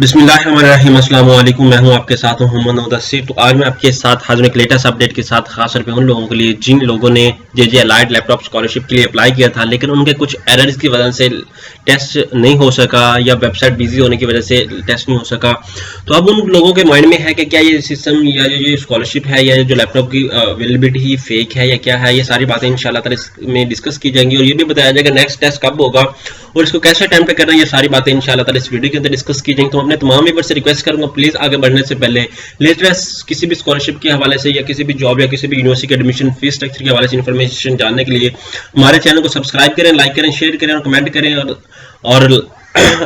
बिस्मिल्लाहिर्रहमानिर्रहीम, अस्सलाम वालेकुम। मैं हूं आपके साथ मोहम्मद मुदस्सिर। तो आज मैं आपके साथ हाजिर एक लेटेस्ट अपडेट के साथ, खास तौर पे उन लोगों के लिए जिन लोगों ने जे अलाइड लैपटॉप स्कॉलरशिप के लिए अप्लाई किया था, लेकिन उनके कुछ एरर्स की वजह से टेस्ट नहीं हो सका या वेबसाइट बिजी होने की वजह से टेस्ट नहीं हो सका। तो अब उन लोगों के माइंड में है कि क्या ये सिस्टम या जो स्कॉलरशिप है या जो लैपटॉप की अवेलेबिलिटी ही फेक है या क्या है, ये सारी बातें इंशाल्लाह ताला इसमें डिस्कस की जाएंगी और ये भी बताया जाएगा नेक्स्ट टेस्ट कब होगा और इसको कैसे टाइम पे करना है। ये सारी बातें इंशाल्लाह ताला इस वीडियो के अंदर डिस्कस की जाएंगी। तो अपने तमाम व्यूअर्स से रिक्वेस्ट करूंगा, प्लीज आगे बढ़ने से पहले लेटेस्ट किसी भी स्कॉलरशिप के हवाले से या किसी भी जॉब या किसी भी यूनिवर्सिटी के एडमिशन फीस स्ट्रक्चर के हवाले से इन्फॉर्मेशन जानने के लिए हमारे चैनल को सब्सक्राइब करें, लाइक करें, शेयर करें और कमेंट करें और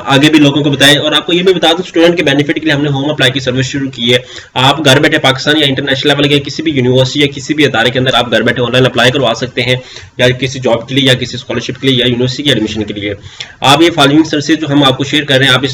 आगे भी लोगों को बताएं। और आपको ये भी बता दूं, स्टूडेंट के बेनिफिट के लिए हमने होम अप्लाई की सर्विस शुरू की है। आप घर बैठे पाकिस्तान या इंटरनेशनल लेवल के किसी भी यूनिवर्सिटी या किसी भी अदारे के अंदर आप घर बैठे ऑनलाइन अप्लाई करवा सकते हैं, या किसी जॉब के लिए या किसी स्कॉलरशिप के लिए या यूनिवर्सिटी के एडमिशन के लिए। आप ये फॉलोइंग सर्विसेज जो हम आपको शेयर कर रहे हैं, आप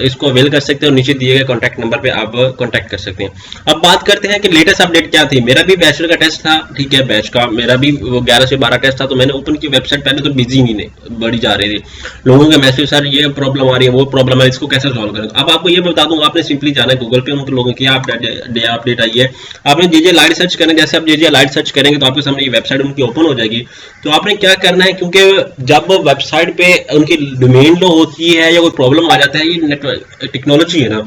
इसको अवेल कर सकते हैं और नीचे दिए गए कॉन्टैक्ट नंबर पर आप कॉन्टैक्ट कर सकते हैं। अब बात करते हैं कि लेटेस्ट अपडेट क्या थी। मेरा भी बैचलर का टेस्ट था, ठीक है, बैच का मेरा भी 11 से 12 टेस्ट था। तो मैंने ओपन की वेबसाइट, पहले तो बिजी नहीं बढ़ी जा रही थी, लोगों के मैसेज, सर ये प्रॉब्लम आ रही है, वो प्रॉब्लम है, इसको कैसे सॉल्व करें। अब आपको ये बता दूंगा, आपने सिंपली जाना है गूगल पे, उन लोगों की अपडेट आई है, आपने जे लाइट सर्च करना है। जैसे आप जे लाइट सर्च करेंगे तो आपके सामने ये वेबसाइट उनकी ओपन हो जाएगी। तो आपने क्या करना है, क्योंकि जब वेबसाइट पे उनकी डोमेन लो होती है या कोई प्रॉब्लम आ जाता है, ये टेक्नोलॉजी है ना,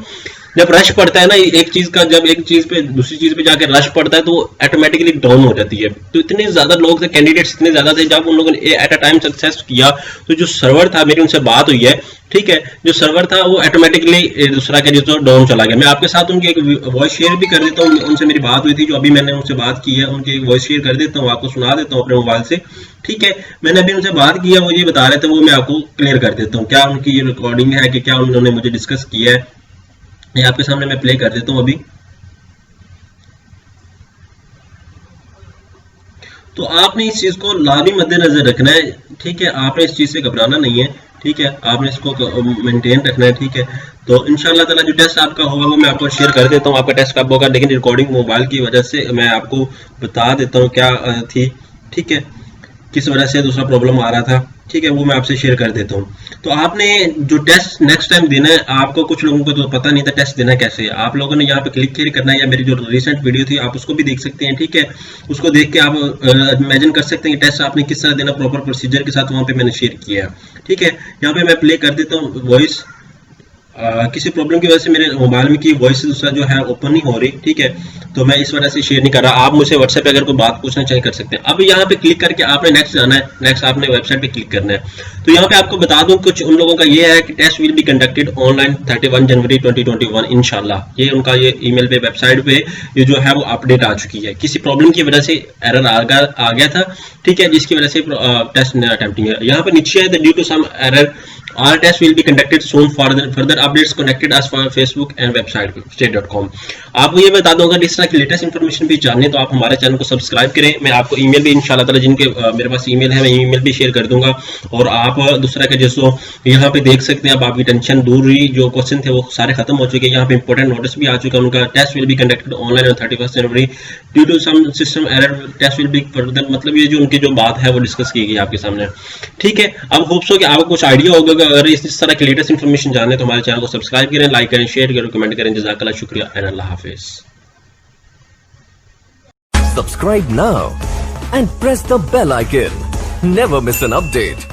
जब रश पड़ता है ना एक चीज का, जब एक चीज पे दूसरी चीज पे जाकर रश पड़ता है तो ऑटोमेटिकली डाउन हो जाती है। तो इतने ज्यादा लोग थे, कैंडिडेट्स इतने ज्यादा थे, जब उन लोगों ने एट अ टाइम सक्सेस किया तो जो सर्वर था, मेरी उनसे बात हुई है, ठीक है, जो सर्वर था वो ऑटोमेटिकली दूसरा का जो डाउन चला गया। मैं आपके साथ उनकी एक वॉइस शेयर भी कर देता हूँ, उनसे मेरी बात हुई थी, जो अभी मैंने उनसे बात की है, उनकी एक वॉइस शेयर कर देता हूँ, आपको सुना देता हूँ अपने मोबाइल से, ठीक है। मैंने अभी उनसे बात की है, वो ये बता रहे थे, वो मैं आपको क्लियर कर देता हूँ क्या उनकी ये रिकॉर्डिंग है कि क्या उन्होंने मुझे डिस्कस किया है। ये आपके सामने मैं प्ले कर देता हूँ अभी। तो आपने इस चीज को लाजमी मद्देनजर रखना है, ठीक है, आपने इस चीज से घबराना नहीं है, ठीक है, आपने इसको मेंटेन रखना है, ठीक है। तो इंशाल्लाह ताला जो टेस्ट आपका होगा वो मैं आपको शेयर कर देता हूँ, आपका टेस्ट कब होगा, लेकिन रिकॉर्डिंग मोबाइल की वजह से मैं आपको बता देता हूँ क्या थी, ठीक है, किस वजह से दूसरा प्रॉब्लम आ रहा था, ठीक है, वो मैं आपसे शेयर कर देता हूँ। तो आपने जो टेस्ट नेक्स्ट टाइम देना है, आपको कुछ लोगों को तो पता नहीं था टेस्ट देना कैसे है, आप लोगों ने यहाँ पे क्लिक here करना है, या मेरी जो रिसेंट वीडियो थी आप उसको भी देख सकते हैं, ठीक है, उसको देख के आप इमेजिन कर सकते हैं कि टेस्ट आपने किस तरह देना, प्रॉपर प्रोसीजर के साथ वहाँ पे मैंने शेयर किया है, ठीक है। यहाँ पे मैं प्ले कर देता हूँ वॉइस। किसी प्रॉब्लम की वजह से मेरे मोबाइल में की वॉइस दूसरा जो है ओपन नहीं हो रही, ठीक है, तो मैं इस वजह से शेयर नहीं कर रहा। आप मुझसे व्हाट्सएप पे अगर कोई बात पूछना चाहे कर सकते हैं। अब यहाँ पे क्लिक करके आपने नेक्स्ट जाना है, नेक्स्ट आपने वेबसाइट पे क्लिक करना है। तो यहाँ पे आपको बता दूं, कुछ उन लोगों का ये है कि test will be conducted online 31 January 2021 इंशाल्लाह। ये उनका ये ईमेल पे, वेबसाइट पे ये जो है वो अपडेट आ चुकी है। किसी प्रॉब्लम की वजह से एरर आ गया था, ठीक है, जिसकी वजह से टेस्ट अटेम्प्टिंग है। यहाँ पे नीचे है due to some error our test will be conducted soon for further updates connected us for Facebook and website state.com। आपको ये बता दूंगा कि इस तरह की लेटेस्ट इन्फॉर्मेशन भी जानने तो आप हमारे चैनल को सब्सक्राइब करें। मैं आपको ईमेल भी इंशाल्लाह ताला, जिनके मेरे पास ईमेल है, मैं ईमेल भी शेयर कर दूंगा। और आप दूसरा के जैसो यहाँ पे देख सकते हैं, अब आपकी टेंशन दूर हुई, जो क्वेश्चन थे वो सारे खत्म हो चुके हैं। यहाँ पे इंपॉर्टेंट नोटिस भी आ चुका है उनका, test will be conducted online on 31 January due to some system error, test will be further, मतलब ये जो उनकी जो बात है वो डिस्कस की गई आपके सामने, ठीक है। अब होप्स हो कि आपको कुछ आइडिया होगा। अगर इस तरह की लेटेस्ट इन्फॉर्मेशन जानने तो हमारे चैनल को सब्सक्राइब करें, लाइक करें, शेयर करें, कमेंट करें। जज़ाकल्लाह, शुक्रिया and Allah Hafiz. Subscribe now and press the bell icon. Never miss an update.